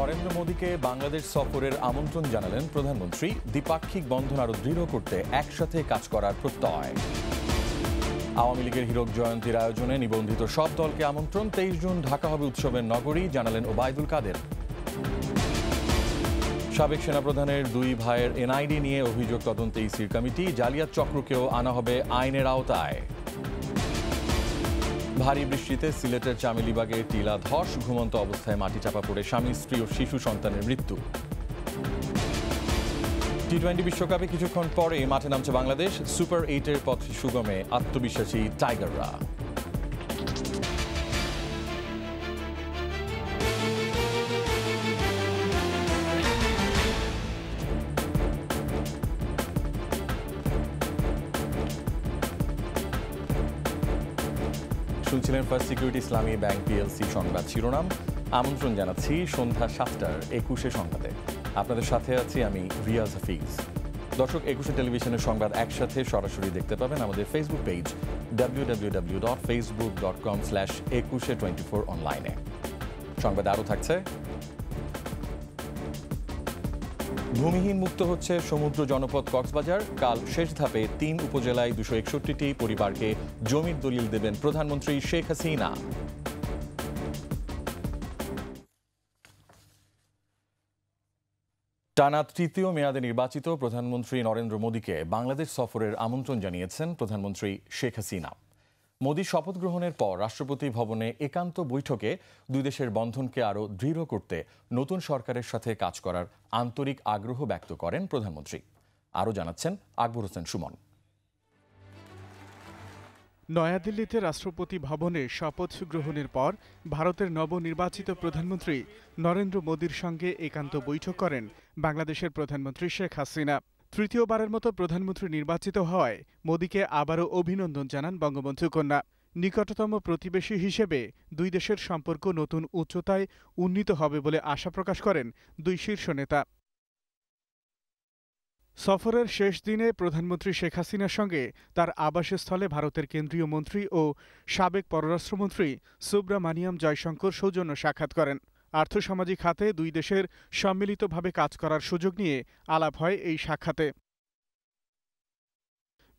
নরেন্দ্র মোদীকে বাংলাদেশ সফরের আমন্ত্রণ জানালেন প্রধানমন্ত্রী। দ্বিপাক্ষিক বন্ধন আরো দৃঢ় করতে একসাথে কাজ করার প্রত্যয়। আওয়ামী লীগের হীরক জয়ন্তীর আয়োজনে নিবন্ধিত সব দলকে আমন্ত্রণ। 23 জুন ঢাকা হবে উৎসবের নগরী, জানালেন ওবায়দুল কাদের। সাবেক সেনাপ্রধানের দুই ভাইয়ের এনআইডি নিয়ে অভিযোগ তদন্তে ইসির কমিটি। জালিয়াত চক্রকেও আনা হবে আইনের আওতায়। ভারী বৃষ্টিতে সিলেটের চামেলিবাগে টিলা ধস, ঘুমন্ত অবস্থায় মাটি চাপা পড়ে স্বামী, স্ত্রী ও শিশু সন্তানের মৃত্যু। টি-20 বিশ্বকাপে কিছুক্ষণ পরে মাঠে নামছে বাংলাদেশ। সুপার 8-এর পথ সুগমে আত্মবিশ্বাসী টাইগাররা। শুনছিলেন ফার্স্ট সিকিউরিটি ইসলামী ব্যাংক পিএলসি সংবাদ শিরোনাম। আমন্ত্রণ জানাচ্ছি সন্ধ্যা 7টার 21 সংবাদে। আপনাদের সাথে আছি আমি রিয়াজ হাফিজ। দর্শক, 21 টেলিভিশনের সংবাদ একসাথে সরাসরি দেখতে পাবেন আমাদের ফেসবুক পেজ www.facebook.com/2124 অনলাইনে। সংবাদ আরও থাকছে। ভূমিহীন মুক্ত হচ্ছে সমুদ্র জনপদ কক্সবাজার। কাল শেষ ধাপে 3 উপজেলায় 261টি পরিবারকে জমির দলিল দেবেন প্রধানমন্ত্রী শেখ হাসিনা। টানা তৃতীয় মেয়াদে নির্বাচিত প্রধানমন্ত্রী নরেন্দ্র মোদীকে বাংলাদেশ সফরের আমন্ত্রণ জানিয়েছেন প্রধানমন্ত্রী শেখ হাসিনা। মোদী শপথ গ্রহণের পর রাষ্ট্রপতি ভবনে একান্ত বৈঠকে দুই দেশের বন্ধনকে আরও দৃঢ় করতে নতুন সরকারের সাথে কাজ করার আন্তরিক আগ্রহ ব্যক্ত করেন প্রধানমন্ত্রী। আরও জানাচ্ছেন আকবর হোসেন সুমন। নয়াদিল্লিতে রাষ্ট্রপতি ভবনে শপথ গ্রহণের পর ভারতের নবনির্বাচিত প্রধানমন্ত্রী নরেন্দ্র মোদীর সঙ্গে একান্ত বৈঠক করেন বাংলাদেশের প্রধানমন্ত্রী শেখ হাসিনা। তৃতীয়বারের মতো প্রধানমন্ত্রী নির্বাচিত হওয়ায় মোদীকে আবারও অভিনন্দন জানান বঙ্গবন্ধু কন্যা। নিকটতম প্রতিবেশী হিসেবে দুই দেশের সম্পর্ক নতুন উচ্চতায় উন্নীত হবে বলে আশা প্রকাশ করেন দুই শীর্ষ নেতা। সফরের শেষ দিনে প্রধানমন্ত্রী শেখ হাসিনার সঙ্গে তার আবাসস্থলে ভারতের কেন্দ্রীয় মন্ত্রী ও সাবেক পররাষ্ট্রমন্ত্রী সুব্রামানিয়াম জয়শঙ্কর সৌজন্য সাক্ষাৎ করেন। আর্থসামাজিক খাতে দুই দেশের সম্মিলিতভাবে কাজ করার সুযোগ নিয়ে আলাপ হয় এই সাক্ষাতে।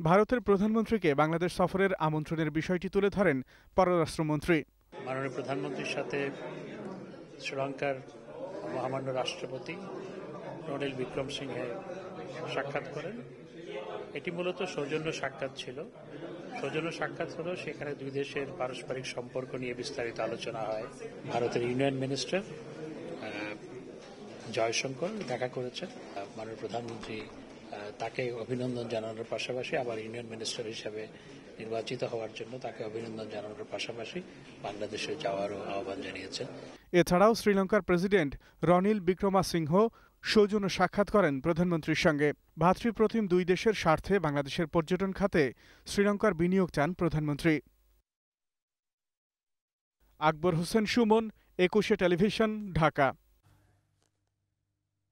ভারতের প্রধানমন্ত্রীকে বাংলাদেশ সফরের আমন্ত্রণের বিষয়টি তুলে ধরেন পররাষ্ট্রমন্ত্রী। মাননীয় প্রধানমন্ত্রীর সাথে শ্রীলঙ্কার মহামান্য রাষ্ট্রপতি রনিল বিক্রমসিংহে সাক্ষাৎ করেন। এটি মূলত সৌজন্য সাক্ষাৎ ছিল। সৌজন্য সাক্ষাৎ হলো সেখানে দুই দেশের পারস্পরিক সম্পর্ক নিয়ে বিস্তারিত আলোচনা হয়। ভারতের ইউনিয়ন মিনিস্টার জয়শঙ্কর দেখা করেছেন। মাননীয় প্রধানমন্ত্রী তাকে অভিনন্দন জানানোর পাশাপাশি আবার ইউনিয়ন মিনিস্টার হিসেবে নির্বাচিত হওয়ার জন্য তাকে অভিনন্দন জানানোর পাশাপাশি বাংলাদেশে যাওয়ারও আহ্বান জানিয়েছেন। এছাড়াও শ্রীলঙ্কার প্রেসিডেন্ট রনিল বিক্রমাসিংহ সৌজন্য সাক্ষাৎ করেন প্রধানমন্ত্রীর সঙ্গে। ভ্রাতৃপ্রতিম দুই দেশের স্বার্থে বাংলাদেশের পর্যটন খাতে শ্রীলঙ্কার বিনিয়োগ চান প্রধানমন্ত্রী। আকবর হোসেন সুমন, 21 টেলিভিশন, ঢাকা।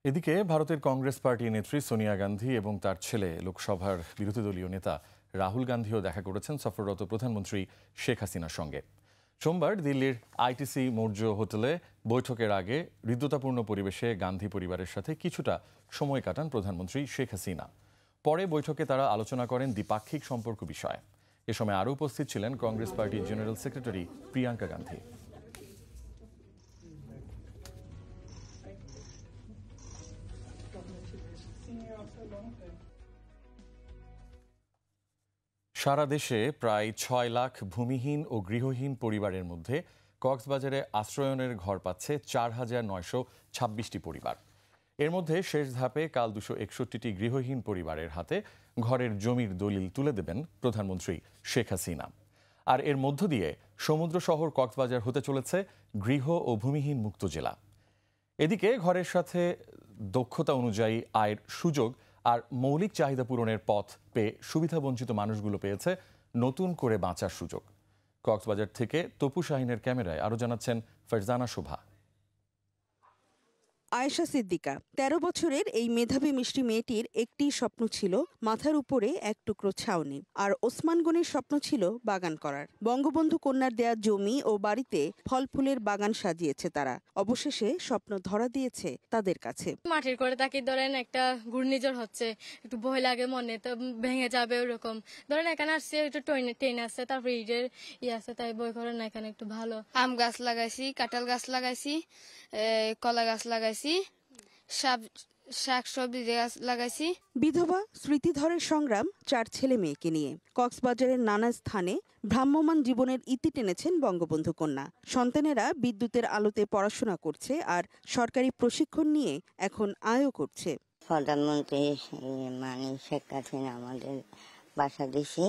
এদিকে ভারতের কংগ্রেস পার্টি নেত্রী সোনিয়া গান্ধী এবং তার ছেলে লোকসভার বিরোধী দলীয় নেতা রাহুল গান্ধীও দেখা করেছেন সফররত প্রধানমন্ত্রী শেখ হাসিনার সঙ্গে। সোমবার দিল্লির আইটিসি মৌর্য হোটেলে বৈঠকের আগে হৃদ্যতাপূর্ণ পরিবেশে গান্ধী পরিবারের সাথে কিছুটা সময় কাটান প্রধানমন্ত্রী শেখ হাসিনা। পরে বৈঠকে তারা আলোচনা করেন দ্বিপাক্ষিক সম্পর্ক বিষয়ে। এ সময় আরও উপস্থিত ছিলেন কংগ্রেস পার্টির জেনারেল সেক্রেটারি প্রিয়াঙ্কা গান্ধী। সারা দেশে প্রায় 6 লাখ ভূমিহীন ও গৃহহীন পরিবারের মধ্যে কক্সবাজারে আশ্রয়নের ঘর পাচ্ছে 4,926টি পরিবার। এর মধ্যে শেষ ধাপে কাল 261টি গৃহহীন পরিবারের হাতে ঘরের জমির দলিল তুলে দেবেন প্রধানমন্ত্রী শেখ হাসিনা। আর এর মধ্য দিয়ে সমুদ্র শহর কক্সবাজার হতে চলেছে গৃহ ও ভূমিহীন মুক্ত জেলা। এদিকে ঘরের সাথে দক্ষতা অনুযায়ী আয়ের সুযোগ আর মৌলিক চাহিদা পূরণের পথ পেয়ে সুবিধাবঞ্চিত মানুষগুলো পেয়েছে নতুন করে বাঁচার সুযোগ। কক্সবাজার থেকে তপু শাহিনের ক্যামেরায় আরও জানাচ্ছেন ফারজানা শোভা। আয়েশা সিদ্দিকা ১৩ বছরের এই মেধাবী মিষ্টি মেয়েটির একটি স্বপ্ন ছিল মাথার উপরে এক টুকরো ছাউনি, আর ওসমান গনির স্বপ্ন ছিল বাগান করার। বঙ্গবন্ধু কন্যার দেয়া জমি ও বাড়িতে ফল ফুলের বাগান সাজিয়েছে তারা। অবশেষে স্বপ্ন ধরা দিয়েছে তাদের কাছে। মাটির করে তাকে ধরেন একটা ঘূর্ণিঝড় হচ্ছে, একটু ভয় লাগে মনে, তো ভেঙে যাবে ওরকম। ধরেন এখানে আসছে একটু ট্রেন আসছে, তারপরে ইটের আছে, তাই ভয় করে না। এখানে একটু ভালো আম গাছ লাগাইছি, কাঁঠাল গাছ লাগাইছি, কলা গাছ লাগাইছি, শাক সবজি গাছ লাগাইছি। বিধবা স্মৃতিধরের সংগ্রাম 4 ছেলে মেয়েকে নিয়ে কক্সবাজারের নানা স্থানে ভ্রাম্যমাণ জীবনের ইতি টেনেছেন বঙ্গবন্ধু কন্যা। সন্তানেরা বিদ্যুতের আলোতে পড়াশোনা করছে আর সরকারি প্রশিক্ষণ নিয়ে এখন আয়ও করছে। প্রধানমন্ত্রী শেখ হাসিনা আমাদের বাসা দিছে,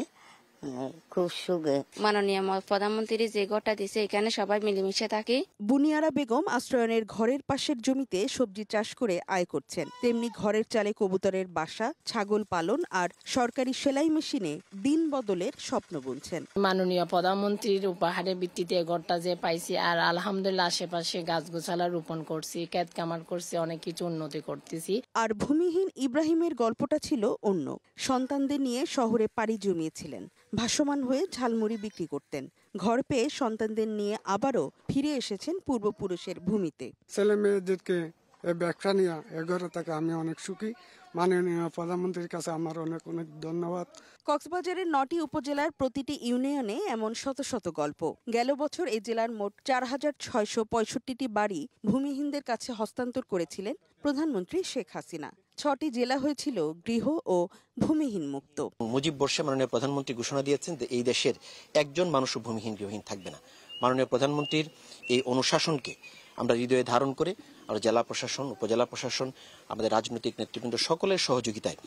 খুব সুখে। মাননীয় প্রধানমন্ত্রী যে ঘরটা দিছে এখানে সবাই মিলেমিশে থাকি। বুনিয়ারা বেগম আশ্রয়নের ঘরের পাশের জমিতে সবজি চাষ করে আয় করছেন, তেমনি ঘরের চালে কবুতরের বাসা, ছাগল পালন আর সরকারি সেলাই মেশিনে দিন বদলের স্বপ্ন বুনছেন। মাননীয় প্রধানমন্ত্রীর উপহারের ভিত্তিতে ঘরটা যে পাইছি, আর আলহামদুলিল্লাহ আশেপাশে গাছগোছালা রোপণ করছি, ক্ষেত কামার করছি, অনেক কিছু উন্নতি করতেছি। আর ভূমিহীন ইব্রাহিমের গল্পটা ছিল অন্য। সন্তানদের নিয়ে শহরে পাড়ি জমিয়েছিলেন, ভাসমান হয়ে ঝালমুড়ি বিক্রি করতেন। ঘর পেয়ে সন্তানদের নিয়ে আবারও ফিরে এসেছেন পূর্বপুরুষের ভূমিতে। ছেলে মেয়েদেরকে ব্যবসা নিয়ে এগোরে থাকে আমি অনেক সুখী। মাননীয় প্রধানমন্ত্রীর কাছে আমার অনেক অনেক ধন্যবাদ। কক্সবাজারের 9টি উপজেলার প্রতিটি ইউনিয়নে এমন শত শত গল্প। গেল বছর এই জেলার মোট 4,665টি বাড়ি ভূমিহীনদের কাছে হস্তান্তর করেছিলেন প্রধানমন্ত্রী শেখ হাসিনা। 6টি জেলা হয়েছিল গৃহ ও ভূমিহীন মুক্ত। মুজিব বর্ষে মাননীয় প্রধানমন্ত্রী ঘোষণা দিয়েছেন যে এই দেশের একজন মানুষও ভূমিহীন গৃহহীন থাকবে না। মাননীয় প্রধানমন্ত্রীর এই অনুশাসনকে আমরা হৃদয়ে ধারণ করে আমরা জেলা প্রশাসন, উপজেলা প্রশাসন, আমাদের রাজনৈতিক নেতৃবৃন্দ সকলের সহযোগিতায়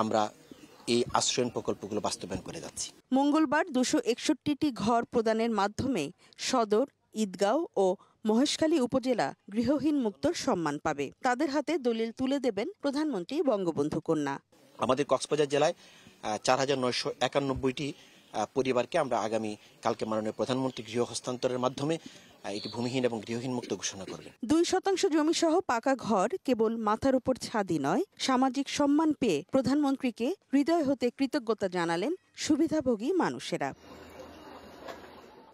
আমরা এই আশ্রয়ণ প্রকল্পগুলো বাস্তবায়ন করে যাচ্ছি। মঙ্গলবার 261টি ঘর প্রদানের মাধ্যমে সদর, ঈদগাঁও ও মহেশখালী উপজেলা গৃহহীন মুক্তর সম্মান পাবে। তাদের হাতে দলিল তুলে দেবেন প্রধানমন্ত্রী বঙ্গবন্ধু কন্যা। আমাদের কক্সবাজার জেলায় 4,991টি পরিবারকে আমরা আগামী কালকে মাননীয় প্রধানমন্ত্রী গৃহ হস্তান্তরের মাধ্যমে এটি ভূমিহীন এবং গৃহহীন মুক্ত ঘোষণা করবেন। 2% জমি সহ পাকা ঘর কেবল মাথার উপর ছাদই নয়, সামাজিক সম্মান পেয়ে প্রধানমন্ত্রীকে হৃদয় হতে কৃতজ্ঞতা জানালেন সুবিধাভোগী মানুষেরা।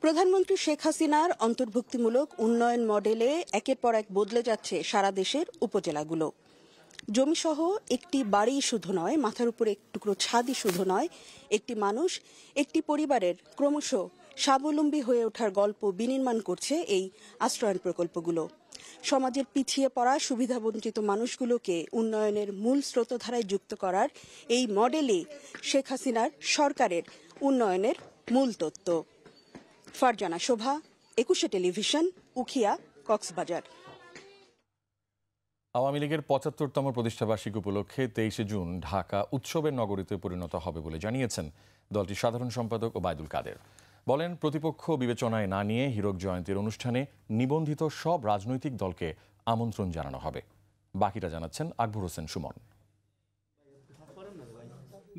প্রধানমন্ত্রী শেখ হাসিনার অন্তর্ভুক্তিমূলক উন্নয়ন মডেলে একের পর এক বদলে যাচ্ছে সারা দেশের উপজেলাগুলো। জমিসহ একটি বাড়ি শুধু নয়, মাথার উপরে এক টুকরো ছাদই শুধু নয়, একটি মানুষ, একটি পরিবারের ক্রমশ স্বাবলম্বী হয়ে ওঠার গল্প বিনির্মাণ করছে এই আশ্রয়ণ প্রকল্পগুলো। সমাজের পিছিয়ে পড়া সুবিধাবঞ্চিত মানুষগুলোকে উন্নয়নের মূল স্রোতধারায় যুক্ত করার এই মডেলই শেখ হাসিনার সরকারের উন্নয়নের মূল তত্ত্ব। ফারজানা শোভা, 21 টেলিভিশন, উখিয়া, কক্সবাজার। আওয়ামী লীগের 75তম প্রতিষ্ঠাবার্ষিকী উপলক্ষে 23 জুন ঢাকা উৎসবের নগরীতে পরিণত হবে বলে জানিয়েছেন দলটির সাধারণ সম্পাদক ওবায়দুল কাদের। বলেন, প্রতিপক্ষ বিবেচনায় না নিয়ে হীরক জয়ন্তীর অনুষ্ঠানে নিবন্ধিত সব রাজনৈতিক দলকে আমন্ত্রণ জানানো হবে। বাকিটা জানাচ্ছেন আকবর হোসেন সুমন।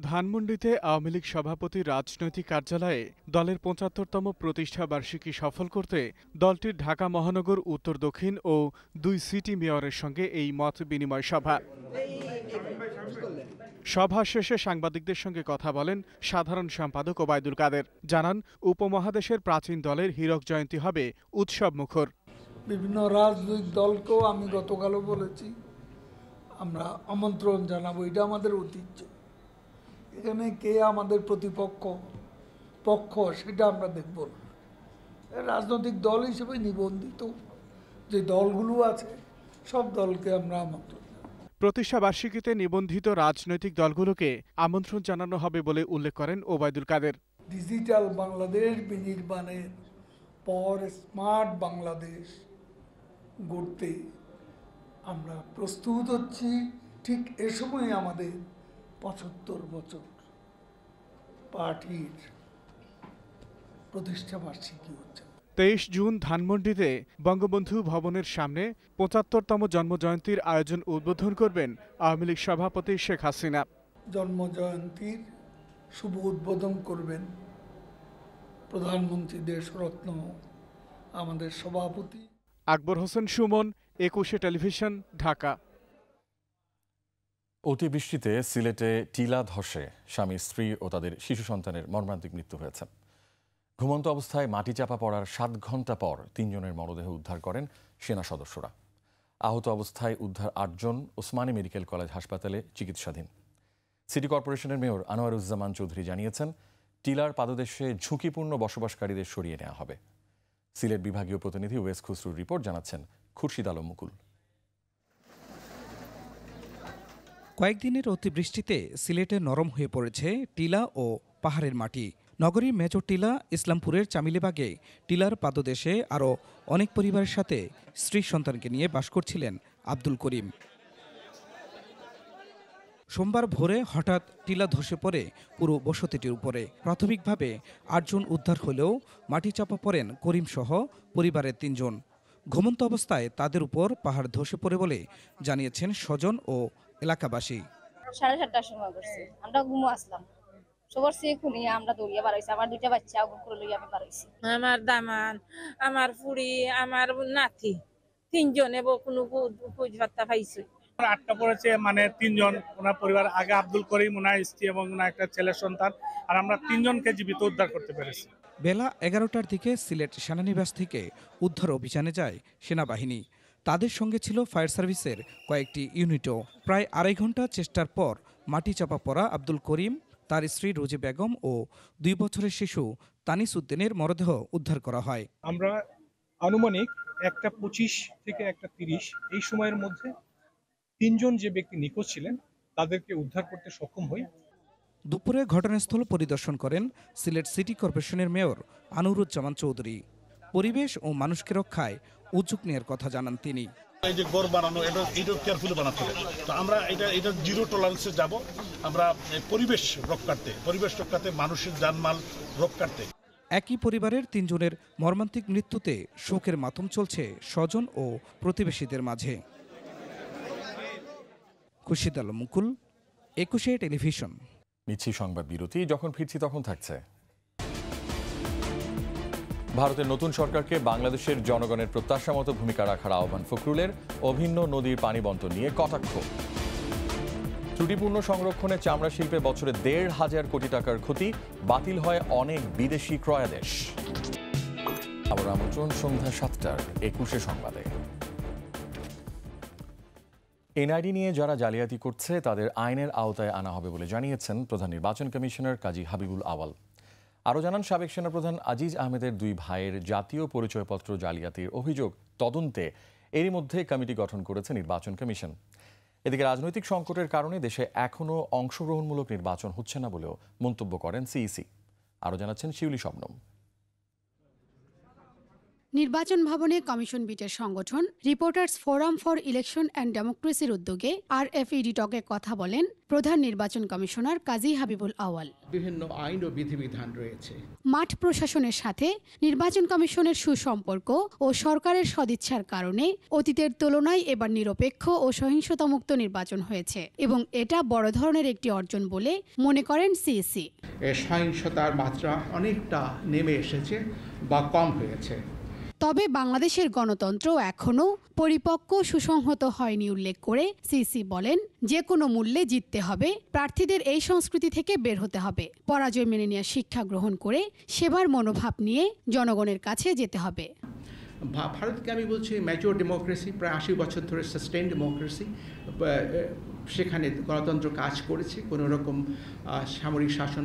ধানমন্ডিতে আওয়ামী লীগ সভাপতির রাজনৈতিক কার্যালয়ে দলের 75তম প্রতিষ্ঠা বার্ষিকী সফল করতে দলটির ঢাকা মহানগর উত্তর দক্ষিণ ও 2 সিটি মেয়রের সঙ্গে এই মত বিনিময় সভা। সভা শেষে সাংবাদিকদের সঙ্গে কথা বলেন সাধারণ সম্পাদক ওবায়দুল কাদের। জানান, উপমহাদেশের প্রাচীন দলের হীরক জয়ন্তী হবে উৎসব মুখর। বিভিন্ন রাজনৈতিক দলকেও আমি গতকালও বলেছি আমরা আমন্ত্রণ জানাবো, এটা আমাদের ঐতিহ্য। এখানে কে আমাদের প্রতিপক্ষ পক্ষ সেটা আমরা দেখব না। রাজনৈতিক দল হিসেবে নিবন্ধিত যে দলগুলো আছে সব দলকে আমরা আমন্ত্রণ। প্রতিষ্ঠা বার্ষিকীতে নিবন্ধিত রাজনৈতিক দলগুলোকে আমন্ত্রণ জানানো হবে বলে উল্লেখ করেন ওবায়দুল কাদের। ডিজিটাল বাংলাদেশ বিনির্মাণের পর স্মার্ট বাংলাদেশ গড়তে আমরা প্রস্তুত হচ্ছি। ঠিক এ সময় আমাদের 75 বছর পার্টির প্রতিষ্ঠা বার্ষিকী হচ্ছে। 23 জুন ধানমন্ডিতে বঙ্গবন্ধু ভবনের সামনে 75তম জন্মজয়ন্তীর আয়োজন উদ্বোধন করবেন আওয়ামী লীগ সভাপতি শেখ হাসিনা। জন্মজয়ন্তীর শুভ উদ্বোধন করবেন প্রধানমন্ত্রী দেশরত্ন আমাদের সভাপতি আকবর হোসেন সুমন, একুশে টেলিভিশন, ঢাকা। অতিবৃষ্টিতে সিলেটে টিলা ধসে স্বামী, স্ত্রী ও তাদের শিশু সন্তানের মর্মান্তিক মৃত্যু হয়েছে। ঘুমন্ত অবস্থায় মাটি চাপা পড়ার 7 ঘন্টা পর 3 জনের মরদেহ উদ্ধার করেন সেনা সদস্যরা। আহত অবস্থায় উদ্ধার 8 জন ওসমানী মেডিকেল কলেজ হাসপাতালে চিকিৎসাধীন। সিটি কর্পোরেশনের মেয়র আনোয়ারুজ্জামান চৌধুরী জানিয়েছেন, টিলার পাদদেশে ঝুঁকিপূর্ণ বসবাসকারীদের সরিয়ে নেওয়া হবে। সিলেট বিভাগীয় প্রতিনিধি ওয়েস খুসরুর রিপোর্ট, জানাচ্ছেন খুরশিদ আলম মুকুল। কয়েকদিনের অতিবৃষ্টিতে সিলেটে নরম হয়ে পড়েছে টিলা ও পাহাড়ের মাটি। নগরীর মেজর টিলা ইসলামপুরের চামিলেবাগে টিলার পাদদেশে আরও অনেক পরিবারের সাথে স্ত্রী সন্তানকে নিয়ে বাস করছিলেন আব্দুল করিম। সোমবার ভোরে হঠাৎ টিলা ধসে পড়ে পুরো বসতিটির উপরে। প্রাথমিকভাবে 8 জন উদ্ধার হলেও মাটি চাপা পড়েন করিম সহ পরিবারের 3 জন। ঘুমন্ত অবস্থায় তাদের উপর পাহাড় ধসে পড়ে বলে জানিয়েছেন স্বজন ও এলাকাবাসী। 7:30টার সময় করছে, আমরা ঘুমো আসলাম, সবার সে খুনি আমরা দৌড়িয়ে বাড়াইছি। আমার 2টা বাচ্চা আগুন করে লইয়া আমি বাড়াইছি। আমার দামান, আমার ফুড়ি, আমার নাতি, 3 জনে কোনো খোঁজ বার্তা পাইছে। 8টা পড়েছে, মানে 3 জন ওনার পরিবার, আগে আব্দুল করিম, ওনার স্ত্রী এবং ওনার একটা ছেলের সন্তান, আর আমরা 3 জনকে জীবিত উদ্ধার করতে পেরেছি। বেলা 11টার দিকে সিলেট সেনানিবাস থেকে উদ্ধার অভিযানে যায় সেনাবাহিনী। তাদের সঙ্গে ছিল ফায়ার সার্ভিসের কয়েকটি ইউনিটও। প্রায় 2.5 ঘন্টা চেষ্টার পর মাটি চাপা পড়া আব্দুল করিম, তার স্ত্রী রোজি বেগম ও 2 বছরের শিশু তানিস উদ্দিনের মরদেহ উদ্ধার করা হয়। আমরা আনুমানিক 1:25 থেকে 1:30 এই সময়ের মধ্যে 3 জন যে ব্যক্তি নিখোঁজ ছিলেন তাদেরকে উদ্ধার করতে সক্ষম হই। দুপুরে ঘটনাস্থল পরিদর্শন করেন সিলেট সিটি কর্পোরেশনের মেয়র আনোয়ারুজ্জামান চৌধুরী। পরিবেশ ও মানুষকে রক্ষায় উদ্যোগ নেওয়ার কথা জানান তিনি। এই যে ঘর বানানো, এটা কেয়ারফুলি বানাতে হবে। তো আমরা এটা জিরো টলারেন্সে যাব। আমরা পরিবেশ রক্ষার্থে মানুষের জানমাল রক্ষার্থে। একই পরিবারের 3 জনের মর্মান্তিক মৃত্যুতে শোকের মাতম চলছে স্বজন ও প্রতিবেশীদের মাঝে। খুরশিদ আলম মুকুল, একুশে টেলিভিশন। নিচ্ছি সংবাদ বিরতি, যখন ফিরছি তখন থাকছে। ভারতের নতুন সরকারকে বাংলাদেশের জনগণের প্রত্যাশা মতো ভূমিকা রাখার আহ্বান ফখরুলের। অভিন্ন নদীর পানি বণ্টন নিয়ে কটাক্ষ। ত্রুটিপূর্ণ সংরক্ষণে চামড়া শিল্পে বছরে 1,500 কোটি টাকার ক্ষতি, বাতিল হয় অনেক বিদেশি ক্রয়াদেশ। আবার আমন্ত্রণ সন্ধ্যা 7টার একুশে সংবাদে। এনআইডি নিয়ে যারা জালিয়াতি করছে তাদের আইনের আওতায় আনা হবে বলে জানিয়েছেন প্রধান নির্বাচন কমিশনার কাজী হাবিবুল আওয়াল। আরও জানান, সাবেক সেনাপ্রধান আজিজ আহমেদের 2 ভাইয়ের জাতীয় পরিচয়পত্র জালিয়াতির অভিযোগ তদন্তে এরই মধ্যে কমিটি গঠন করেছে নির্বাচন কমিশন। এদিকে রাজনৈতিক সংকটের কারণে দেশে এখনও অংশগ্রহণমূলক নির্বাচন হচ্ছে না বলেও মন্তব্য করেন সিইসি। আরও জানাচ্ছেন শিউলি শবনম। নির্বাচন ভবনে কমিশন বিটের সংগঠন reporters forum for election and ডেমোক্রেসির উদ্যোগে RFED টকে কথা বলেন প্রধান নির্বাচন কমিশনার কাজী হাবিবুল আওয়াল। বিভিন্ন আইন ও বিধিবিধান রয়েছে। মাঠ প্রশাসনের সাথে নির্বাচন কমিশনের সুসম্পর্ক ও সরকারের সদিচ্ছার কারণে অতীতের তুলনায় এবার নিরপেক্ষ ও সহিংসতামুক্ত নির্বাচন হয়েছে এবং এটা বড় ধরনের একটি অর্জন বলে মনে করেন সিইসি। সহিংসতার মাত্রা অনেকটা নেমে এসেছে বা কম হয়েছে। তবে বাংলাদেশের গণতন্ত্র এখনও পরিপক্ক সুসংহত হয়নি উল্লেখ করে সিইসি বলেন, যে কোনো মূল্যে জিততে হবে, প্রার্থীদের এই সংস্কৃতি থেকে বের হতে হবে, পরাজয় মেনে নেওয়ার শিক্ষা গ্রহণ করে সেবার মনোভাব নিয়ে জনগণের কাছে যেতে হবে। ভারতকে আমি বলছি ম্যাচিওর ডেমোক্রেসি, প্রায় 80 বছর ধরে সাস্টেইন ডেমোক্রেসি, সেখানে গণতন্ত্র কাজ করেছে, কোনো রকম সামরিক শাসন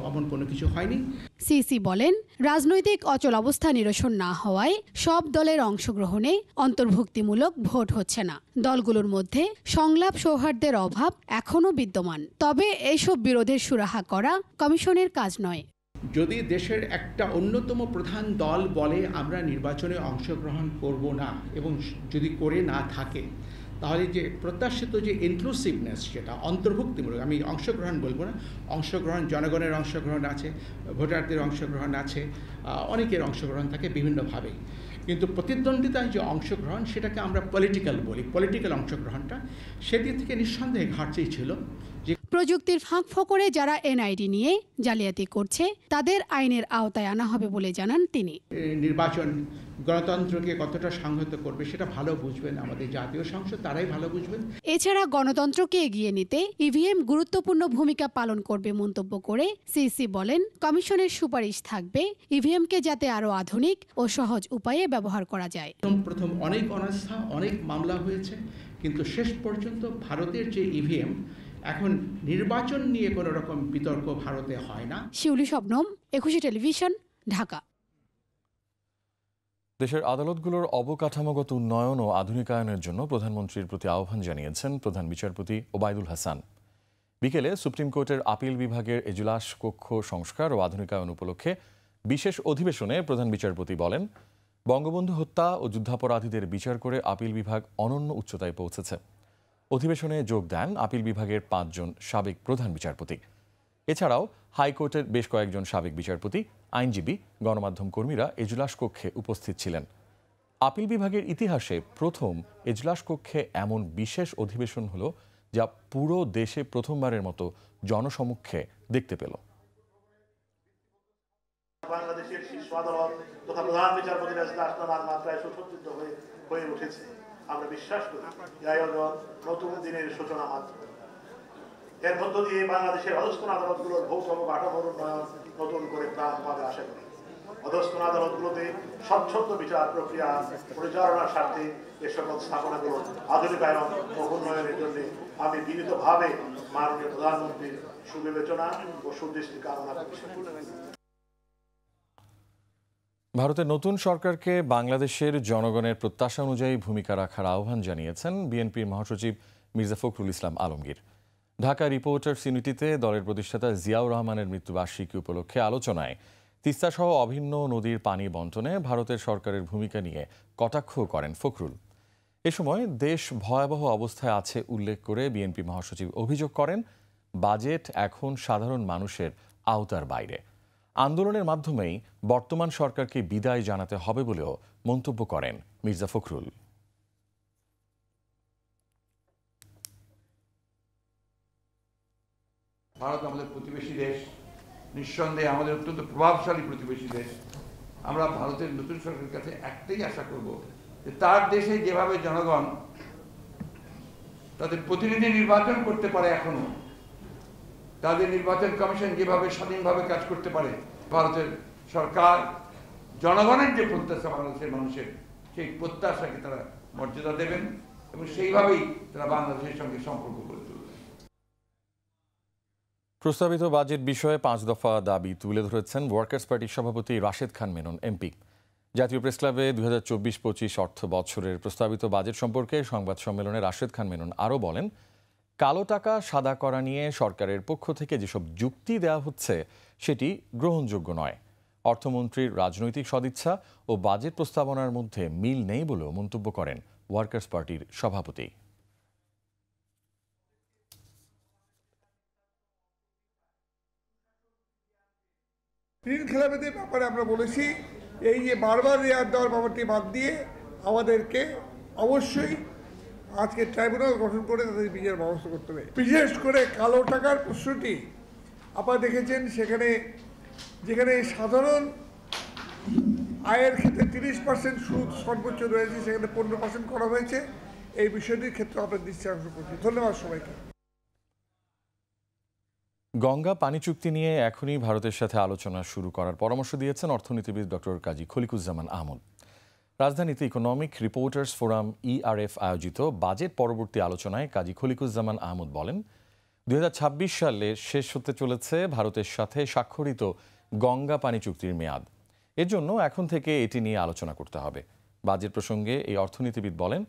এমন কোনো কিছু হয়নি। সিইসি বলেন, রাজনৈতিক অচল অবস্থা নিরসন না হওয়ায় সব দলের অংশগ্রহণে অন্তর্ভুক্তিমূলক ভোট হচ্ছে না। দলগুলোর মধ্যে সংলাপ সৌহার্দ্যের অভাব এখনও বিদ্যমান। তবে এইসব বিরোধের সুরাহা করা কমিশনের কাজ নয়। যদি দেশের একটা অন্যতম প্রধান দল বলে আমরা নির্বাচনে অংশগ্রহণ করব না, এবং যদি করে না থাকে, তাহলে যে প্রত্যাশিত যে ইনক্লুসিভনেস, যেটা অন্তর্ভুক্তিমূলক, আমি অংশগ্রহণ বলবো না, অংশগ্রহণ, জনগণের অংশগ্রহণ আছে, ভোটারদের অংশগ্রহণ আছে, অনেকের অংশগ্রহণ থাকে বিভিন্নভাবে, কিন্তু প্রতিদ্বন্দ্বিতায় যে অংশগ্রহণ সেটাকে আমরা পলিটিক্যাল বলি। পলিটিক্যাল অংশগ্রহণটা সেদিক থেকে নিঃসন্দেহে ঘাটতি ছিল, প্রযুক্তির ফাঁক ফোকরে যারা এনআইডি নিয়ে জালিয়াতি করছে তাদের আইনের আওতায় আনা হবে বলে জানান তিনি। নির্বাচন গণতন্ত্রকে কতটা সংহত করবে সেটা ভালো বুঝবেন আমাদের জাতীয় সংসদ, তারাই ভালো বুঝবেন। এছাড়া গণতন্ত্রকে এগিয়ে নিতে ইভিএম গুরুত্বপূর্ণ ভূমিকা পালন করবে মন্তব্য করে সিইসি বলেন, কমিশনের সুপারিশ থাকবে ইভিএমকে যাতে আরও আধুনিক ও সহজ উপায়ে ব্যবহার করা যায়। প্রথম অনেক অনাস্থা, অনেক মামলা হয়েছে, কিন্তু শেষ পর্যন্ত ভারতের যে ইভিএম, এখন নির্বাচন নিয়ে কোনো রকম বিতর্ক ভারতে হয় না। শিউলি শবনম, একুশে টেলিভিশন, ঢাকা। দেশের আদালতগুলোর অবকাঠামোগত উন্নয়ন ও আধুনিকায়নের জন্য প্রধানমন্ত্রীর প্রতি আহ্বান জানিয়েছেন প্রধান বিচারপতি ওবায়দুল হাসান। বিকেলে সুপ্রিম কোর্টের আপিল বিভাগের এজলাস কক্ষ সংস্কার ও আধুনিকায়ন উপলক্ষে বিশেষ অধিবেশনে প্রধান বিচারপতি বলেন, বঙ্গবন্ধু হত্যা ও যুদ্ধাপরাধীদের বিচার করে আপিল বিভাগ অনন্য উচ্চতায় পৌঁছেছে। অধিবেশনে যোগ দেন আপিল বিভাগের 5 জন সাবেক প্রধান বিচারপতি। এছাড়াও হাইকোর্টের বেশ কয়েকজন সাবেক বিচারপতি, আইনজীবী, গণমাধ্যম কর্মীরা এজলাস কক্ষে উপস্থিত ছিলেন। আপিল বিভাগের ইতিহাসে প্রথম এজলাস কক্ষে এমন বিশেষ অধিবেশন হল, যা পুরো দেশে প্রথমবারের মতো জনসমক্ষে দেখতে পেল। বাংলাদেশের শীর্ষ আদালত তথা প্রধান বিচারপতির এজলাস নানান মাত্রায় সুসজ্জিত হয়ে উঠেছে। আমরা বিশ্বাস করি এই আয়োজন নতুন দিনের সূচনা মাত্র। এর মধ্য দিয়ে বাংলাদেশের অধস্তন আদালতগুলোর ভৌত কাঠামোর উন্নয়ন নতুন করে প্রাণ পাবে আশা করি। অধস্তন আদালতগুলোতে স্বচ্ছন্দ বিচার প্রক্রিয়া পরিচালনার স্বার্থে এ সকল স্থাপনাগুলোর আধুনিকায়ন ও উন্নয়নের জন্য আমি বিনীতভাবে মাননীয় প্রধানমন্ত্রীর সুবিবেচনা ও সুদৃষ্টি কামনা করছি। ভারতের নতুন সরকারকে বাংলাদেশের জনগণের প্রত্যাশা অনুযায়ী ভূমিকা রাখার আহ্বান জানিয়েছেন বিএনপির মহাসচিব মির্জা ফখরুল ইসলাম আলমগীর। ঢাকা রিপোর্টার্স ইউনিটিতে দলের প্রতিষ্ঠাতা জিয়াউর রহমানের মৃত্যুবার্ষিকী উপলক্ষে আলোচনায় তিস্তাসহ অভিন্ন নদীর পানি বণ্টনে ভারতের সরকারের ভূমিকা নিয়ে কটাক্ষ করেন ফখরুল। এ সময় দেশ ভয়াবহ অবস্থায় আছে উল্লেখ করে বিএনপি মহাসচিব অভিযোগ করেন, বাজেট এখন সাধারণ মানুষের আওতার বাইরে। আন্দোলনের মাধ্যমেই বর্তমান সরকারকে বিদায় জানাতে হবে বলেও মন্তব্য করেন মির্জা ফখরুল। ভারত আমাদের প্রতিবেশী দেশ, নিঃসন্দেহে আমাদের অত্যন্ত প্রভাবশালী প্রতিবেশী দেশ। আমরা ভারতের নতুন সরকারের কাছে একটাই আশা করব যে তার দেশে যেভাবে জনগণ তাদের প্রতিনিধি নির্বাচন করতে পারে, এখনো তাদের নির্বাচন কমিশন যেভাবে স্বাধীনভাবে কাজ করতে পারে, ভারতের সরকার জনগণের যে প্রত্যাশা বাংলাদেশের মানুষের, সেই প্রত্যাশাকে তারা মর্যাদা দেবেন এবং সেইভাবেই তারা বাংলাদেশের সঙ্গে সম্পর্ক গড়ে তুলবেন। প্রস্তাবিত বাজেট বিষয়ে 5 দফা দাবি তুলে ধরেছেন ওয়ার্কার্স পার্টির সভাপতি রাশেদ খান মেনন এমপি। জাতীয় প্রেসক্লাবে 2024-25 অর্থ বছরের প্রস্তাবিত বাজেট সম্পর্কে সংবাদ সম্মেলনে রাশেদ খান মেনন আরও বলেন, কালো টাকা সাদা করা নিয়ে সরকারের পক্ষ থেকে যেসব যুক্তি দেওয়া হচ্ছে সেটি গ্রহণযোগ্য নয়। অর্থমন্ত্রীর রাজনৈতিক সদিচ্ছা ও বাজেট প্রস্তাবনার মধ্যে মিল নেই বলেও মন্তব্য করেন ওয়ার্কার্স পার্টির সভাপতি। ঋণ খেলাপিদের ব্যাপারে আমরা বলেছি, এই যে বারবার রেয়ার দেওয়ার ব্যাপারটি বাদ দিয়ে আমাদেরকে অবশ্যই আজকে ট্রাইব্যুনাল গঠন করে তাদের বিচার ব্যবস্থা করতে হবে। বিশেষ করে কালো টাকার প্রশ্নটি আপনারা দেখেছেন, যেখানে সাধারণ আয়ের ক্ষেত্রে 30% সুদ সর্বোচ্চ রয়েছে, সেখানে 15% করা হয়েছে। এই বিষয়টির ক্ষেত্রে আপনার দৃষ্টি আকর্ষণ করছি। ধন্যবাদ সবাইকে। গঙ্গা পানি চুক্তি নিয়ে এখনই ভারতের সাথে আলোচনা শুরু করার পরামর্শ দিয়েছেন অর্থনীতিবিদ ডক্টর কাজী খলিকুজ্জামান আহমদ। রাজধানীতে ইকোনমিক রিপোর্টার্স ফোরাম ইআরএফ আয়োজিত বাজেট পরবর্তী আলোচনায় কাজী খলিকুজ্জামান আহমদ বলেন, 2026 সালে শেষ হতে চলেছে ভারতের সাথে স্বাক্ষরিত গঙ্গা পানি চুক্তির মেয়াদ। এর জন্য এখন থেকে এটি নিয়ে আলোচনা করতে হবে। বাজেট প্রসঙ্গে এই অর্থনীতিবিদ বলেন,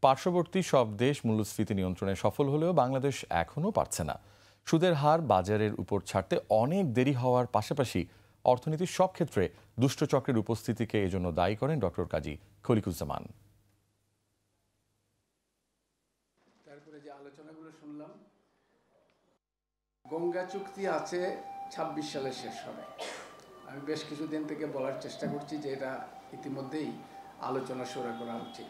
পার্শ্ববর্তী সব দেশ মূল্যস্ফীতি নিয়ন্ত্রণে সফল হলেও বাংলাদেশ এখনও পারছে না। সুদের হার বাজারের উপর ছাড়তে অনেক দেরি হওয়ার পাশাপাশি অর্থনীতির সব ক্ষেত্রে দুষ্টচক্রের উপস্থিতিকে এজন্য দায়ী করেন ডক্টর কাজী খলিকুজ্জামান। তারপরে যে আলোচনাগুলো শুনলাম, গঙ্গা চুক্তি আছে 26 সালে শেষ হবে। আমি বেশ কিছুদিন থেকে বলার চেষ্টা করছি যে এটা ইতিমধ্যেই আলোচনা শুরু করা উচিত,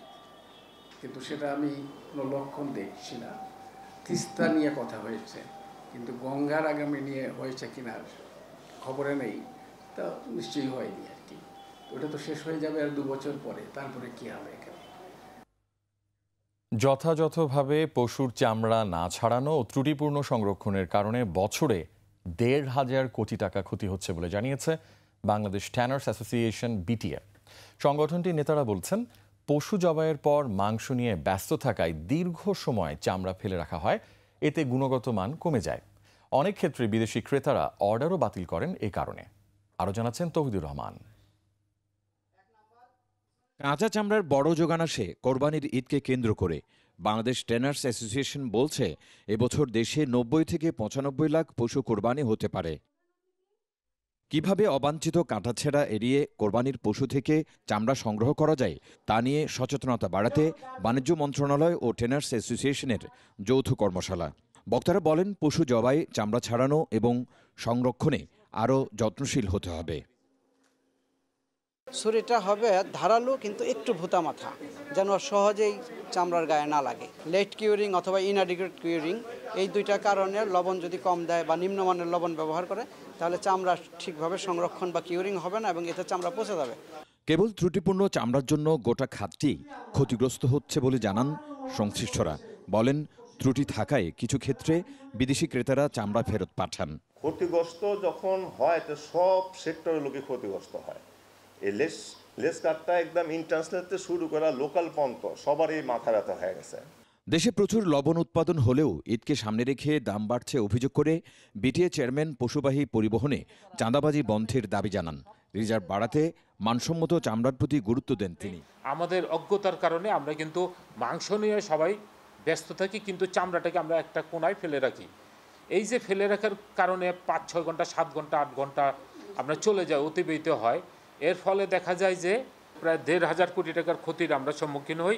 কিন্তু সেটা আমি কোনো লক্ষণ দেখছি না। তিস্তা নিয়ে কথা হয়েছে, কিন্তু গঙ্গার আগামী নিয়ে হয়েছে কিনার খবরে নেই, তা নিশ্চয়ই হয়নি আর কি। ওটা তো শেষ হয়ে যাবে আর 2 বছর পরে, তারপরে কি হবে এখানে। যথাযথভাবে পশুর চামড়া না ছাড়ানো ও ত্রুটিপূর্ণ সংরক্ষণের কারণে বছরে 1,500 কোটি টাকা ক্ষতি হচ্ছে বলে জানিয়েছে বাংলাদেশ ট্যানার্স অ্যাসোসিয়েশন বিটিএ। সংগঠনটির নেতারা বলছেন, পশু জবাইয়ের পর মাংস নিয়ে ব্যস্ত থাকায় দীর্ঘ সময় চামড়া ফেলে রাখা হয়, এতে গুণগত মান কমে যায়। অনেক ক্ষেত্রে বিদেশি ক্রেতারা অর্ডারও বাতিল করেন এ কারণে। আরও জানাচ্ছেন তৌহিদুর রহমান। কাঁচা চামড়ার বড় যোগান আসে কোরবানির ঈদকে কেন্দ্র করে। বাংলাদেশ ট্যানার্স অ্যাসোসিয়েশন বলছে, এবছর দেশে 90 থেকে 95 লাখ পশু কোরবানি হতে পারে। কিভাবে অবাঞ্ছিত কাঁটাছেঁড়া এড়িয়ে কোরবানির পশু থেকে চামড়া সংগ্রহ করা যায় তা নিয়ে সচেতনতা বাড়াতে বাণিজ্য মন্ত্রণালয় ও ট্যানার্স অ্যাসোসিয়েশনের যৌথ কর্মশালা। বক্তারা বলেন, পশু জবাই, চামড়া ছাড়ানো এবং সংরক্ষণে আরও যত্নশীল হতে হবে। ছুরিটা হবে ধারালো কিন্তু একটু ভুতা মাথা, যেন সহজেই চামড়ার গায়ে না লাগে। লেট কিউরিং অথবা ইনঅ্যাডিকুয়েট কিউরিং, এই দুইটা কারণে লবণ যদি কম দেয় বা নিম্নমানের লবণ ব্যবহার করে, তাহলে চামড়া ঠিকভাবে সংরক্ষণ বা কিউরিং হবে না এবং এতে চামড়া পচে যাবে। কেবল ত্রুটিপূর্ণ চামড়ার জন্য গোটা খাতটি ক্ষতিগ্রস্ত হচ্ছে বলে জানান সংশ্লিষ্টরা। বলেন, ত্রুটি থাকায় কিছু ক্ষেত্রে বিদেশি ক্রেতারা চামড়া ফেরত পাঠান। ক্ষতিগ্রস্ত যখন হয় তো সব সেক্টরের লোকে ক্ষতিগ্রস্ত হয়। এই লেস কাটটা একদম ইন্টারন্যাশনাল শুরু করা লোকাল পর্যন্ত সবারই মাথা ব্যথা হয়ে গেছে। দেশে প্রচুর লবণ উৎপাদন হলেও ঈদকে সামনে রেখে দাম বাড়ছে অভিযোগ করে বিটিএ চেয়ারম্যান পশুবাহী পরিবহনে চাঁদাবাজি বন্ধের দাবি জানান। রিজার্ভ বাড়াতে মানসম্মত চামড়ার প্রতি গুরুত্ব দেন তিনি। আমাদের অজ্ঞতার কারণে আমরা কিন্তু মাংস নিয়ে সবাই ব্যস্ত থাকি, কিন্তু চামড়াটাকে আমরা একটা কোনায় ফেলে রাখি। এই যে ফেলে রাখার কারণে 5-6 ঘন্টা, 7 ঘন্টা, 8 ঘন্টা আমরা চলে যাই, অতিবাহিত হয়। এর ফলে দেখা যায় যে প্রায় 1,500 কোটি টাকার ক্ষতির আমরা সম্মুখীন হই।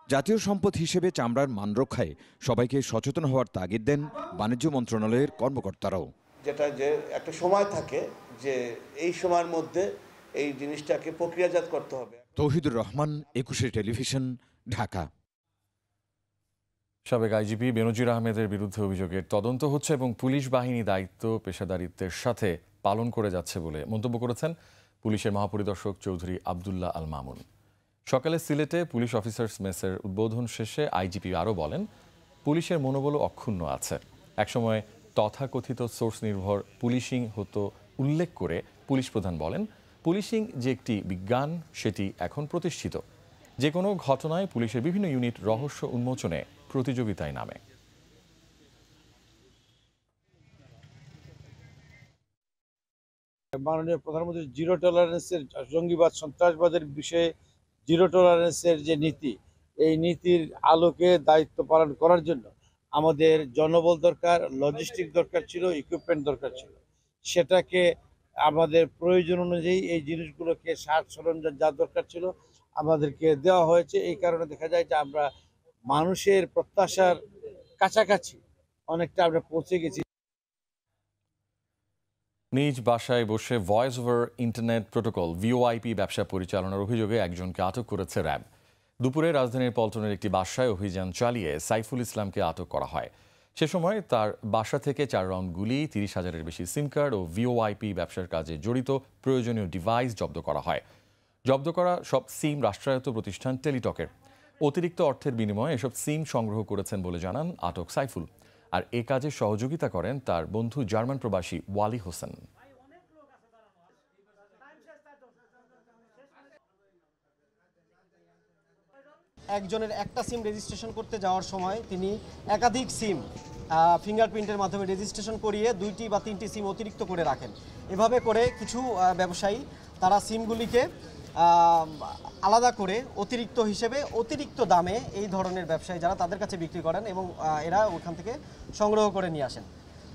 জাতীয় সম্পদ হিসেবে চামড়ার মান রক্ষায় সবাইকে সচেতন হওয়ার তাগিদ দেন বাণিজ্য মন্ত্রণালয়ের কর্মকর্তারাও। যেটা যে একটা সময় থাকে যে এই সময়ের মধ্যে এই জিনিসটাকে প্রক্রিয়াজাত করতে হবে। তৌহিদুর রহমান, 21 টেলিভিশন, ঢাকা। সাবেক আইজিপি বেনজির আহমেদের বিরুদ্ধে অভিযোগের তদন্ত হচ্ছে এবং পুলিশ বাহিনী দায়িত্ব পেশাদারিত্বের সাথে পালন করে যাচ্ছে বলে মন্তব্য করেছেন পুলিশের মহাপরিদর্শক চৌধুরী আবদুল্লাহ আল মামুন। সকালে সিলেটে পুলিশ অফিসার্স মেসের উদ্বোধন শেষে আইজিপি আরও বলেন, পুলিশের মনোবল অক্ষুণ্ণ আছে। একসময় তথাকথিত সোর্স নির্ভর পুলিশিং হতো উল্লেখ করে পুলিশ প্রধান বলেন, পুলিশিং যে একটি বিজ্ঞান সেটি এখন প্রতিষ্ঠিত। যে কোনো ঘটনায় পুলিশের বিভিন্ন ইউনিট রহস্য উন্মোচনে প্রতিযোগিতায় নামে। মাননীয় প্রধানমন্ত্রী জিরো টলারেন্সের জঙ্গিবাদ সন্ত্রাসবাদের বিষয়ে জিরো টলারেন্সের যে নীতি, এই নীতির আলোকে দায়িত্ব পালন করার জন্য আমাদের জনবল দরকার, লজিস্টিক দরকার ছিল, ইকুইপমেন্ট দরকার ছিল। সেটাকে আমাদের প্রয়োজন অনুযায়ী এই জিনিসগুলোকে সাজ সরঞ্জাম যা দরকার ছিল আমাদেরকে দেওয়া হয়েছে। এই কারণে দেখা যায় যে আমরা মানুষের প্রত্যাশার কাছাকাছি অনেকটা আমরা পৌঁছে গেছি। নিজ বাসায় বসে voice over internet protocol VoIP ব্যবসা পরিচালনার অভিযোগে একজনকে আটক করেছে র্যাব। দুপুরে রাজধানীর পল্টনের একটি বাসায় অভিযান চালিয়ে সাইফুল ইসলামকে আটক করা হয়। সে সময় তার বাসা থেকে 4 রাউন্ড গুলি, 30,000-এর বেশি সিম কার্ড ও ভিওআইপি ব্যবসার কাজে জড়িত প্রয়োজনীয় ডিভাইস জব্দ করা হয়। জব্দ করা সব সিম রাষ্ট্রায়ত্ত প্রতিষ্ঠান টেলিটকের। অতিরিক্ত অর্থের বিনিময়ে এসব সিম সংগ্রহ করেছেন বলে জানান আটক সাইফুল। আর এ কাজে সহযোগিতা করেন তার বন্ধু জার্মান প্রবাসী ওয়ালি হোসেন। একজনের একটা সিম রেজিস্ট্রেশন করতে যাওয়ার সময় তিনি একাধিক সিম ফিঙ্গারপ্রিন্টের মাধ্যমে রেজিস্ট্রেশন করিয়ে 2টি বা 3টি সিম অতিরিক্ত করে রাখেন। এভাবে করে কিছু ব্যবসায়ী তারা সিমগুলিকে আলাদা করে অতিরিক্ত হিসেবে অতিরিক্ত দামে এই ধরনের ব্যবসায়ী যারা তাদের কাছে বিক্রি করেন এবং এরা ওখান থেকে সংগ্রহ করে নিয়ে আসেন।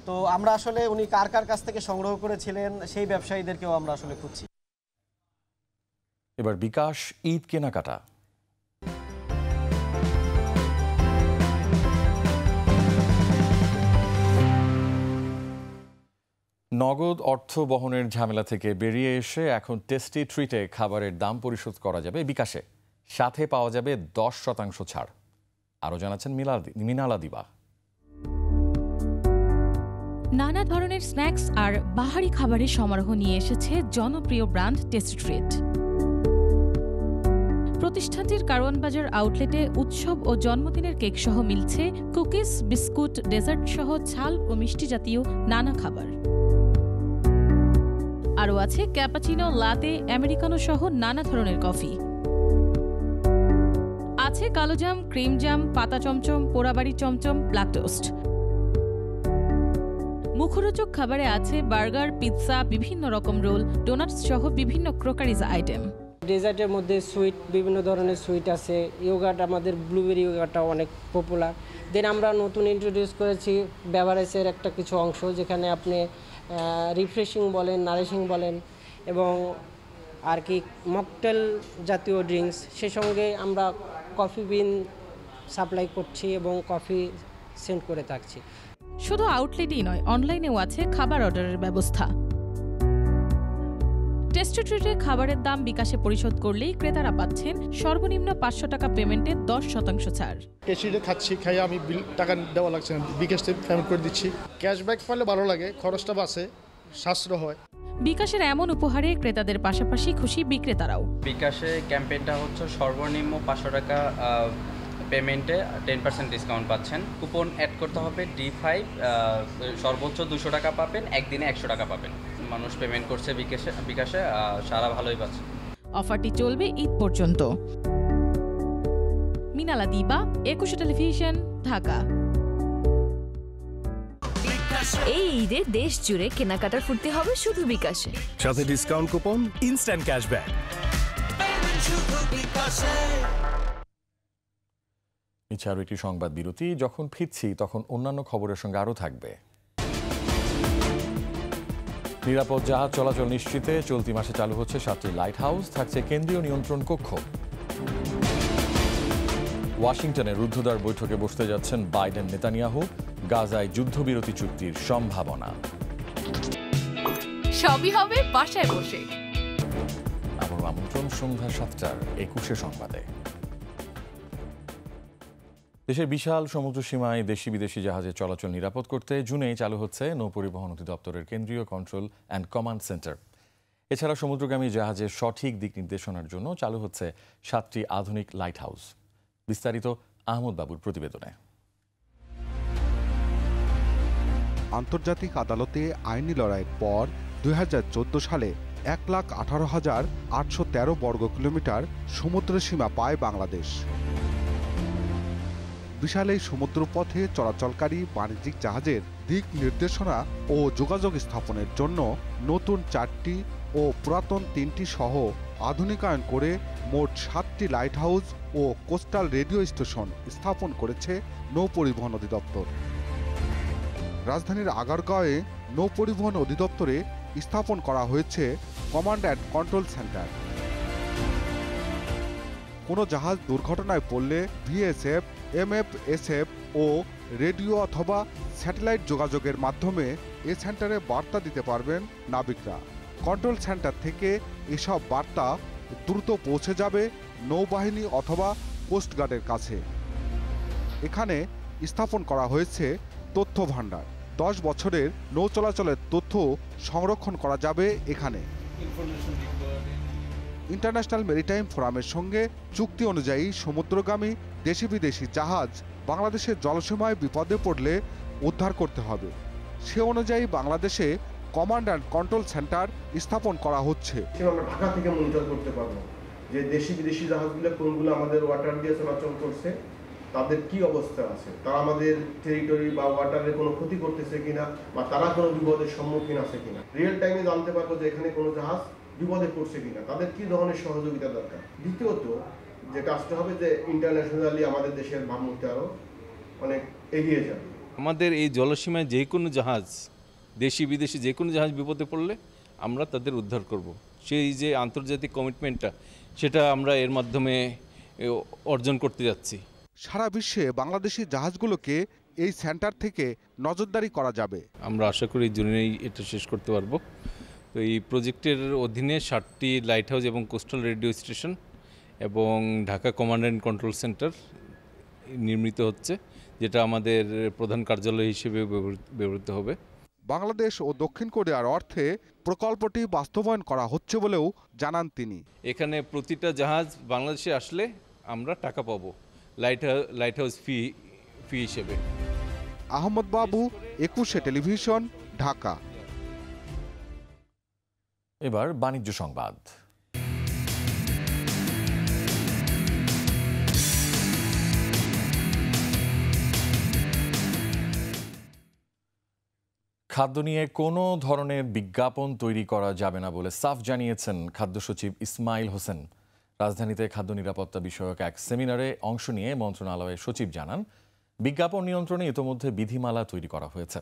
তো আমরা আসলে উনি কার কার কাছ থেকে সংগ্রহ করেছিলেন সেই ব্যবসায়ীদেরকেও আমরা আসলে খুঁজছি। এবার বিকাশ ঈদ কেনাকাটা। নগদ অর্থ বহনের ঝামেলা থেকে বেরিয়ে এসে এখন টেস্টি ট্রিটে খাবারের দাম পরিশোধ করা যাবে বিকাশে। সাথে পাওয়া যাবে 10% ছাড়। আরও জানাচ্ছেন মিনালা দিবা। নানা ধরনের স্ন্যাক্স আর বাহারি খাবারের সমারোহ নিয়ে এসেছে জনপ্রিয় ব্র্যান্ড টেস্টি ট্রিট। প্রতিষ্ঠানটির কারওয়ান বাজার আউটলেটে উৎসব ও জন্মদিনের কেক সহ মিলছে কুকিজ, বিস্কুট, ডেজার্ট সহ ঝাল ও মিষ্টি জাতীয় নানা খাবার। আরও আছে ক্যাপাচিনো, লাতে, আমেরিকানো সহ নানা ধরনের কফি। আছে কালোজাম, ক্রিম জাম, পাতা চমচম, পোড়াবাড়ি চমচম, ব্ল্যাক টোস্ট। মুখরোচক খাবারে আছে বার্গার, পিৎজা, বিভিন্ন রকম রোল, ডোনাটস সহ বিভিন্ন ক্রোকারিজ আইটেম। ডেজার্টের মধ্যে সুইট, বিভিন্ন ধরনের সুইট আছে। ইয়োগার্ট, আমাদের ব্লুবেরি ইয়োগার্টটা অনেক পপুলার। দেন আমরা নতুন ইন্ট্রোডিউস করেছি বেভারেজের একটা কিছু অংশ, যেখানে আপনি রিফ্রেশিং বলেন, নারিশিং বলেন, এবং আর কি মকটেল জাতীয় ড্রিঙ্কস। সে সঙ্গে আমরা কফি বিন সাপ্লাই করছি এবং কফি সেন্ড করে থাকছি। শুধু আউটলেটই নয়, অনলাইনেও আছে খাবার অর্ডারের ব্যবস্থা। টেস্টি ট্রিটে খাবারের দাম বিকাশে পরিশোধ করলেই ক্রেতারা পাচ্ছেন সর্বনিম্ন 500 টাকা পেমেন্টে 10% ছাড়। টেস্টিতে খাচ্ছি, খাই আমি টাকা দেওয়া লাগছে না, বিকাশে পেমেন্ট করে দিচ্ছি। ক্যাশব্যাক পেলে ভালো লাগে, খরচটা বাঁচে, সাশ্রয় হয়। বিকাশের এমন উপহারে ক্রেতাদের পাশাপাশি খুশি বিক্রেতারাও। বিকাশে ক্যাম্পেইনটা হচ্ছে সর্বনিম্ন 500 টাকা পেমেন্টে 10% ডিসকাউন্ট পাচ্ছেন। কুপন অ্যাড করতে হবে D5, সর্বোচ্চ 200 টাকা পাবেন, একদিনে 100 টাকা পাবেন। মানুষ পেমেন্ট করছে বিকাশে, সারা ভালোই পাচ্ছে। অফারটি চলবে ঈদ পর্যন্ত। মিনালা দিবা, 21 টেলিভিশন, ঢাকা। এই ঈদে দেশ জুড়ে কেনাকাটার ফুর্তি হবে শুধু বিকাশে, সাথে ডিসকাউন্ট কুপন, ইনস্ট্যান্ট ক্যাশব্যাক। এছাড়াও একটি সংবাদ বিরতি। যখন ফিরছি তখন অন্যান্য খবরের সঙ্গে আরও থাকবে। নিরাপদ জাহাজ চলাচল নিশ্চিতে চলতি মাসে চালু হচ্ছে 7টি লাইট হাউস, থাকছে কেন্দ্রীয় নিয়ন্ত্রণ কক্ষ। ওয়াশিংটনে রুদ্ধদ্বার বৈঠকে বসতে যাচ্ছেন বাইডেন, নেতানিয়াহু। গাজায় যুদ্ধবিরতি চুক্তির সম্ভাবনা। সবই হবে বাসায় বসে। আবার আমন্ত্রণ সন্ধ্যা 7টার 21 সংবাদে। দেশের বিশাল সমুদ্র সীমায় দেশি বিদেশি জাহাজের চলাচল নিরাপদ করতে জুনে চালু হচ্ছে নৌপরিবহন অধিদপ্তরের কেন্দ্রীয় কন্ট্রোল অ্যান্ড কমান্ড সেন্টার। এছাড়া সমুদ্রগামী জাহাজের সঠিক দিক নির্দেশনার জন্য চালু হচ্ছে 7টি আধুনিক লাইট হাউস। বিস্তারিত আহমদ বাবুর প্রতিবেদনে। আন্তর্জাতিক আদালতে আইনি লড়াইয়ের পর 2014 সালে 1,18,813 বর্গ কিলোমিটার সমুদ্র সীমা পায় বাংলাদেশ। বিশাল এই সমুদ্রপথে চলাচলকারী বাণিজ্যিক জাহাজের দিক নির্দেশনা ও যোগাযোগ স্থাপনের জন্য নতুন 4টি ও পুরাতন 3টি সহ আধুনিকায়ন করে মোট 7টি লাইট হাউস ও কোস্টাল রেডিও স্টেশন স্থাপন করেছে নৌপরিবহন অধিদপ্তর। রাজধানীর আগারগাঁওয়ে নৌপরিবহন অধিদপ্তরে স্থাপন করা হয়েছে কমান্ড অ্যান্ড কন্ট্রোল সেন্টার। কোনো জাহাজ দুর্ঘটনায় পড়লে ভিএসএফ, এমএফএসএফ ও রেডিও অথবা স্যাটেলাইট যোগাযোগের মাধ্যমে এ সেন্টারে বার্তা দিতে পারবেন নাবিকরা। কন্ট্রোল সেন্টার থেকে এসব বার্তা দ্রুত পৌঁছে যাবে নৌবাহিনী অথবা কোস্টগার্ডের কাছে। এখানে স্থাপন করা হয়েছে তথ্য ভাণ্ডার। 10 বছরের নৌ চলাচলের তথ্য সংরক্ষণ করা যাবে এখানে। ইন্টারন্যাশনাল মেরিটাইম ফোরামের সঙ্গে চুক্তি অনুযায়ী সমুদ্রগামী দেশি বিদেশি জাহাজ বাংলাদেশের জলসীমায় বিপদে পড়লে উদ্ধার করতে হবে। সে অনুযায়ী বাংলাদেশে কমান্ড অ্যান্ড কন্ট্রোল সেন্টার স্থাপন করা হচ্ছে। আমরা ঢাকা থেকে মনিটর করতে পারবো যে দেশি বিদেশি জাহাজগুলো কোনগুলো আমাদের ওয়াটার দিয়ে চলাচল করছে, তাদের কি অবস্থা আছে, তারা আমাদের টেরিটরি বা ওয়াটারে কোনো ক্ষতি করতেছে কিনা, বা তারা কোনো বিপদের সম্মুখীন আছে কিনা রিয়েল টাইমে জানতে পারবো যে এখানে কোনো জাহাজ বিপদে পড়ছে কিনা, তাদের কি ধরনের সহযোগিতা দরকার। দ্বিতীয়ত যে কাজটা হবে যে ইন্টারন্যাশনালি আমাদের দেশের ভাবমূর্তি আরও অনেক এগিয়ে যাবে। আমাদের এই জলসীমায় যে কোনো জাহাজ, দেশি বিদেশি যে কোনো জাহাজ বিপদে পড়লে আমরা তাদের উদ্ধার করব। সেই যে আন্তর্জাতিক কমিটমেন্টটা, সেটা আমরা এর মাধ্যমে অর্জন করতে যাচ্ছি। সারা বিশ্বে বাংলাদেশি জাহাজগুলোকে এই সেন্টার থেকে নজরদারি করা যাবে। আমরা আশা করি জুনেই এটা শেষ করতে পারবো। তো এই প্রজেক্টের অধীনে 7টি লাইট হাউস এবং কোস্টাল রেডিও স্টেশন এবং Dhaka command and control centre নির্মিত হচ্ছে, যেটা আমাদের প্রধান কার্যালয় হিসেবে ব্যবহৃত হবে। বাংলাদেশ ও দক্ষিণ কোরিয়ার অর্থে প্রকল্পটি বাস্তবায়ন করা হচ্ছে বলেও জানান তিনি। এখানে প্রতিটা জাহাজ বাংলাদেশে আসলে আমরা টাকা পাবো লাইট হাউস ফি হিসেবে। আহমদ বাবু, 21 টেলিভিশন, ঢাকা। এবার বাণিজ্য সংবাদ। খাদ্য নিয়ে কোনো ধরনের বিজ্ঞাপন তৈরি করা যাবে না বলে সাফ জানিয়েছেন খাদ্য সচিব ইসমাইল হোসেন। রাজধানীতে খাদ্য নিরাপত্তা বিষয়ক এক সেমিনারে অংশ নিয়ে মন্ত্রণালয়ের সচিব জানান, বিজ্ঞাপন নিয়ন্ত্রণে ইতোমধ্যে বিধিমালা তৈরি করা হয়েছে।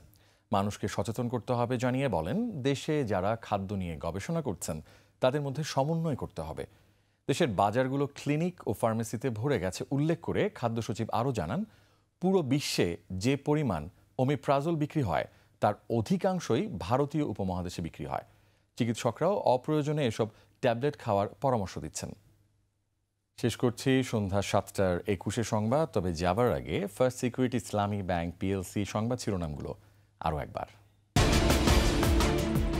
মানুষকে সচেতন করতে হবে জানিয়ে বলেন, দেশে যারা খাদ্য নিয়ে গবেষণা করছেন তাদের মধ্যে সমন্বয় করতে হবে। দেশের বাজারগুলো ক্লিনিক ও ফার্মেসিতে ভরে গেছে উল্লেখ করে খাদ্য সচিব আরও জানান, পুরো বিশ্বে যে পরিমাণ ওমিপ্রাজল বিক্রি হয় তার অধিকাংশই ভারতীয় উপমহাদেশে বিক্রি হয়। চিকিৎসকরাও অপ্রয়োজনে এসব ট্যাবলেট খাওয়ার পরামর্শ দিচ্ছেন। শেষ করছি সন্ধ্যা 7টার 21 সংবাদ। তবে যাবার আগে ফার্স্ট সিকিউরিটি ইসলামী ব্যাংক পিএলসি সংবাদ শিরোনামগুলো আরও একবার।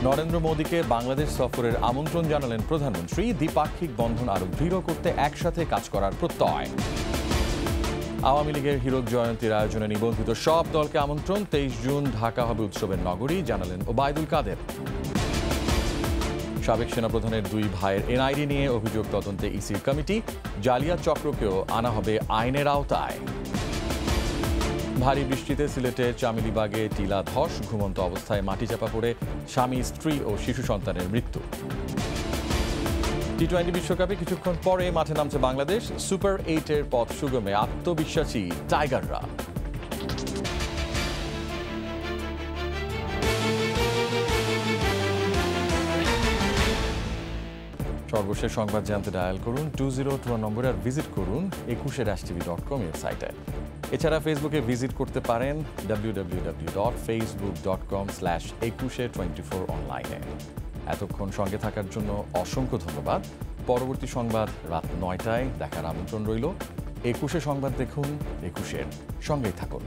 নরেন্দ্র মোদীকে বাংলাদেশ সফরের আমন্ত্রণ জানালেন প্রধানমন্ত্রী। দ্বিপাক্ষিক বন্ধন আরও দৃঢ় করতে একসাথে কাজ করার প্রত্যয়। আওয়ামী লীগের হীরক জয়ন্তীর আয়োজনে নিবন্ধিত সব দলকে আমন্ত্রণ। 23 জুন ঢাকা হবে উৎসবের নগরী, জানালেন ওবায়দুল কাদের। সাবেক সেনাপ্রধানের 2 ভাইয়ের এনআইডি নিয়ে অভিযোগ তদন্তে ইসির কমিটি। জালিয়াত চক্রকেও আনা হবে আইনের আওতায়। ভারী বৃষ্টিতে সিলেটের চামিলিবাগে টিলা ধস, ঘুমন্ত অবস্থায় মাটি চাপা পড়ে স্বামী, স্ত্রী ও শিশু সন্তানের মৃত্যু। টি-20 বিশ্বকাপে কিছুক্ষণ পরে মাঠে নামছে বাংলাদেশ। সুপার 8-এর পথ সুগমে আত্মবিশ্বাসী টাইগাররা। সর্বশেষ সংবাদ জানতে ডায়াল করুন 2021 নম্বরে আর ভিজিট করুন 21erashtv.com ওয়েবসাইটে। এছাড়া ফেসবুকে ভিজিট করতে পারেন www.facebook.com/21er24 অনলাইনে। এতক্ষণ সঙ্গে থাকার জন্য অসংখ্য ধন্যবাদ। পরবর্তী সংবাদ রাত 9টায় দেখার আমন্ত্রণ রইল। 21 সংবাদ দেখুন, 21 সঙ্গেই থাকুন।